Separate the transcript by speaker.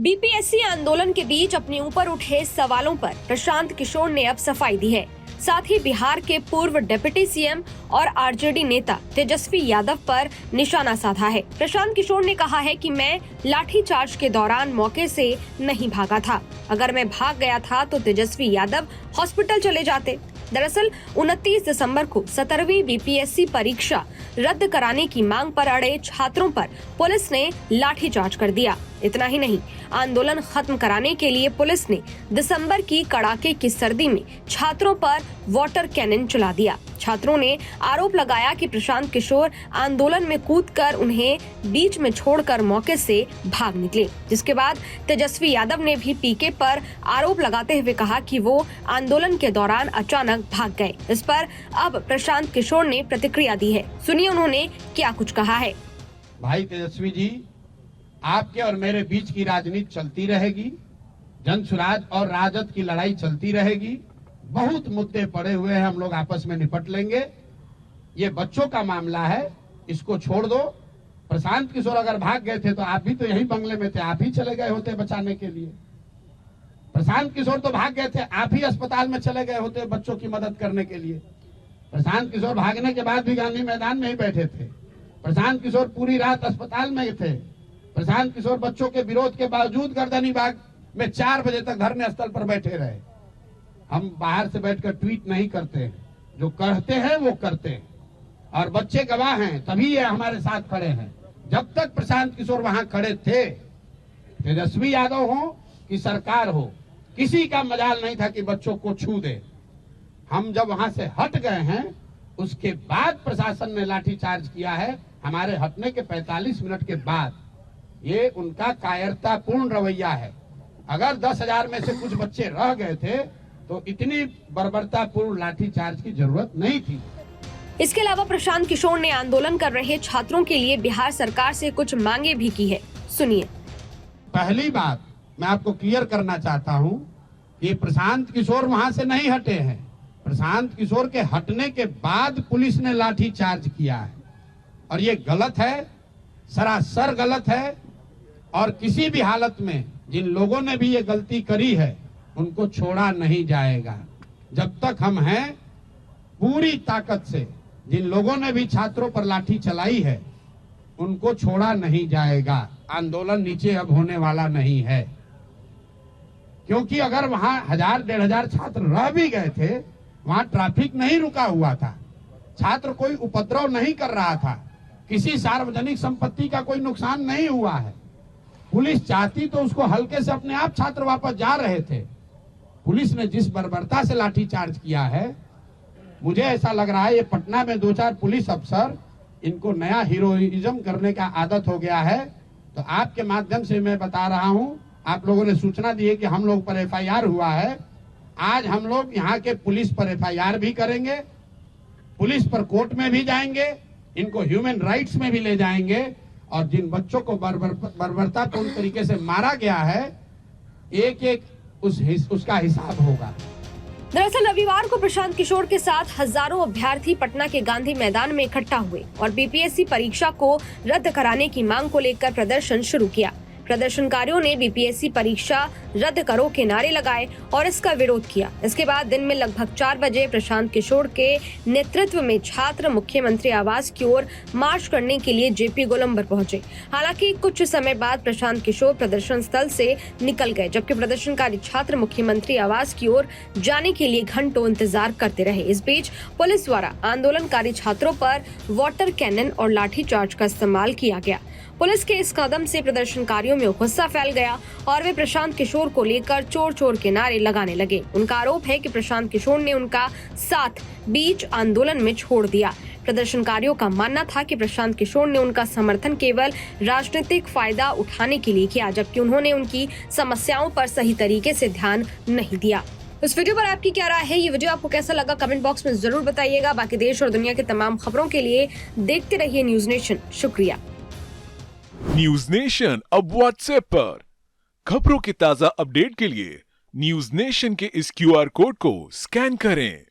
Speaker 1: BPSC आंदोलन के बीच अपने ऊपर उठे सवालों पर प्रशांत किशोर ने अब सफाई दी है। साथ ही बिहार के पूर्व डिप्टी सीएम और आरजेडी नेता तेजस्वी यादव पर निशाना साधा है। प्रशांत किशोर ने कहा है कि मैं लाठीचार्ज के दौरान मौके से नहीं भागा था। अगर मैं भाग गया था तो तेजस्वी यादव हॉस्पिटल चले जाते। दरअसल 29 दिसंबर को 17वीं बीपीएससी परीक्षा रद्द कराने की मांग पर अड़े छात्रों पर पुलिस ने लाठीचार्ज कर दिया। इतना ही नहीं, आंदोलन खत्म कराने के लिए पुलिस ने दिसंबर की कड़ाके की सर्दी में छात्रों पर वाटर कैनन चला दिया। छात्रों ने आरोप लगाया कि प्रशांत किशोर आंदोलन में कूदकर उन्हें बीच में छोड़कर मौके से भाग निकले, जिसके बाद तेजस्वी यादव ने भी पीके पर आरोप लगाते हुए कहा कि वो आंदोलन के दौरान अचानक भाग गए। इस पर अब प्रशांत किशोर ने प्रतिक्रिया दी है। सुनिए उन्होंने क्या कुछ कहा है।
Speaker 2: भाई तेजस्वी जी, आपके और मेरे बीच की राजनीति चलती रहेगी, जन सुराज और राजद की लड़ाई चलती रहेगी। बहुत मुद्दे पड़े हुए हैं, हम लोग आपस में निपट लेंगे। ये बच्चों का मामला है, इसको छोड़ दो। प्रशांत किशोर अगर भाग गए थे तो आप भी तो यही बंगले में थे, आप ही चले गए होते बचाने के लिए। प्रशांत किशोर तो भाग गए थे, आप ही अस्पताल में चले गए होते बच्चों की मदद करने के लिए। प्रशांत किशोर भागने के बाद भी गांधी मैदान में ही बैठे थे। प्रशांत किशोर पूरी रात अस्पताल में थे। प्रशांत किशोर बच्चों के विरोध के बावजूद गर्दनी बाग में 4 बजे तक धरने स्थल पर बैठे रहे। हम बाहर से बैठकर ट्वीट नहीं करते हैं, जो कहते हैं वो करते हैं, और बच्चे गवाह हैं, तभी ये हमारे साथ खड़े हैं। जब तक प्रशांत किशोर वहां खड़े थे, तेजस्वी यादव हो कि सरकार हो, किसी का मजाल नहीं था कि बच्चों को छू दे। हम जब वहां से हट गए हैं, उसके बाद प्रशासन ने लाठीचार्ज किया है। हमारे हटने के 45 मिनट के बाद ये उनका कायरतापूर्ण रवैया है। अगर 10,000 में से कुछ बच्चे रह गए थे तो इतनी बर्बरतापूर्ण लाठीचार्ज की जरूरत नहीं थी।
Speaker 1: इसके अलावा प्रशांत किशोर ने आंदोलन कर रहे छात्रों के लिए बिहार सरकार से कुछ मांगे भी की है। सुनिए।
Speaker 2: पहली बात मैं आपको क्लियर करना चाहता हूं कि प्रशांत किशोर वहां से नहीं हटे हैं। प्रशांत किशोर के हटने के बाद पुलिस ने लाठीचार्ज किया है, और ये गलत है, सरासर गलत है। और किसी भी हालत में जिन लोगों ने भी ये गलती करी है उनको छोड़ा नहीं जाएगा। जब तक हम हैं, पूरी ताकत से जिन लोगों ने भी छात्रों पर लाठी चलाई है उनको छोड़ा नहीं जाएगा। आंदोलन नीचे अब होने वाला नहीं है, क्योंकि अगर वहां 1000-1500 छात्र रह भी गए थे, वहां ट्रैफिक नहीं रुका हुआ था, छात्र कोई उपद्रव नहीं कर रहा था, किसी सार्वजनिक संपत्ति का कोई नुकसान नहीं हुआ है। पुलिस चाहती तो उसको हल्के से अपने आप छात्र वापस जा रहे थे। पुलिस ने जिस बर्बरता से लाठीचार्ज किया है, मुझे ऐसा लग रहा है ये पटना में 2-4 पुलिस अफसर, इनको नया हीरोइज्म करने का आदत हो गया है। तो आपके माध्यम से मैं बता रहा हूं, आप लोगों ने सूचना दी है कि हम लोग पर एफआईआर हुआ है। आज हम लोग यहाँ के पुलिस पर एफआईआर भी करेंगे, पुलिस पर कोर्ट में भी जाएंगे, इनको ह्यूमन राइट्स में भी ले जाएंगे, और जिन बच्चों को बर्बरतापूर्ण तरीके से मारा गया है, एक उसका हिसाब होगा।
Speaker 1: दरअसल रविवार को प्रशांत किशोर के साथ हजारों अभ्यर्थी पटना के गांधी मैदान में इकट्ठा हुए और बीपीएससी परीक्षा को रद्द कराने की मांग को लेकर प्रदर्शन शुरू किया। प्रदर्शनकारियों ने बीपीएससी परीक्षा रद्द करो के नारे लगाए और इसका विरोध किया। इसके बाद दिन में लगभग 4 बजे प्रशांत किशोर के नेतृत्व में छात्र मुख्यमंत्री आवास की ओर मार्च करने के लिए जेपी गोलंबर पहुंचे। हालांकि कुछ समय बाद प्रशांत किशोर प्रदर्शन स्थल से निकल गए, जबकि प्रदर्शनकारी छात्र मुख्यमंत्री आवास की ओर जाने के लिए घंटों इंतजार करते रहे। इस बीच पुलिस द्वारा आंदोलनकारी छात्रों पर वाटर कैनन और लाठीचार्ज का इस्तेमाल किया गया। पुलिस के इस कदम से प्रदर्शनकारियों में गुस्सा फैल गया और वे प्रशांत किशोर को लेकर चोर चोर के नारे लगाने लगे। उनका आरोप है कि प्रशांत किशोर ने उनका साथ बीच आंदोलन में छोड़ दिया। प्रदर्शनकारियों का मानना था कि प्रशांत किशोर ने उनका समर्थन केवल राजनीतिक फायदा उठाने के लिए किया, जबकि उन्होंने उनकी समस्याओं पर सही तरीके से ध्यान नहीं दिया। इस वीडियो पर आपकी क्या राय है? ये वीडियो आपको कैसा लगा? कमेंट बॉक्स में जरूर बताइएगा। बाकी देश और दुनिया की तमाम खबरों के लिए देखते रहिए न्यूज नेशन। शुक्रिया।
Speaker 3: न्यूज नेशन अब व्हाट्सएप पर खबरों के ताजा अपडेट के लिए न्यूज नेशन के इस QR कोड को स्कैन करें।